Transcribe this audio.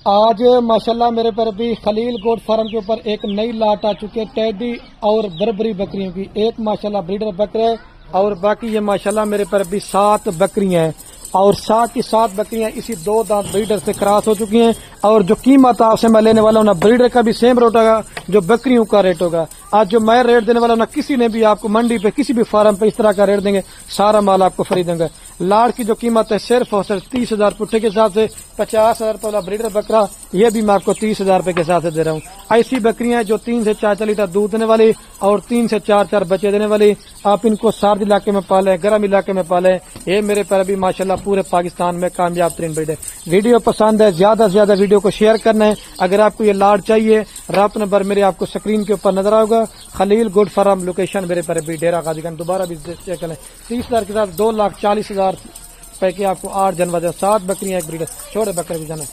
آج ماشاءاللہ میرے پر بھی خلیل گوٹ فارم کے اوپر ایک نئی لاٹ آ چکی ہے ٹیڈی اور بربری بکریوں کی. ایک ماشاءاللہ بریڈر بکرے اور باقی یہ ماشاءاللہ میرے پر بھی 7 بکریاں ہیں اور 7 کی 7 بکریاں اسی 2 دانت بریڈر سے کراس ہو چکی ہیں. اور جو قیمت آپ سے میں لینے والا ہوں نا بریڈر کا بھی سیم ریٹ ہوگا جو بکریوں کا ریٹ ہوگا. آج جو میں ریٹ دینے والا ہوں نا کسی نے بھی آپ کو منڈی پہ کسی بھی فارم پہ اس طرح کا ریٹ دیں گے, سارا مال آپ کو فری دیں گے. لاٹ کی جو قیمت ہے صرف اور صرف 30,000 پٹھے کے حساب سے, 50,000 روپے والا بریڈر بکرا یہ بھی میں آپ کو 30,000 روپے کے حساب سے دے رہا ہوں. ایسی بکریاں جو 3 سے 4 لیٹر دودھ دینے والی اور 3 سے 4 بچے دینے والی, آپ ان کو سرد علاقے میں پالیں, گرم علاقے میں پالیں. یہ میرے پر ابھی ماشاءاللہ پورے پاکستان میں کامیاب ترین بریڈر. ویڈیو پسند ہے زیادہ سے زیادہ ویڈیو کو شیئر کرنا ہے. اگر آپ کو یہ لاٹ چاہیے رابطہ نمبر میرے آپ کو سکرین کے اوپر نظر آئے گا. خلیل گوڈ فارم لوکیشن میرے پر بھی ڈیرہ غازی گنج. دوبارہ بھی چیک کریں. 30,000 کے ساتھ 2,40,000 روپے کے آپ کو 8 جانور 7 بکریاں ایک بریڈر چھوڑے بکرے بھی جانا.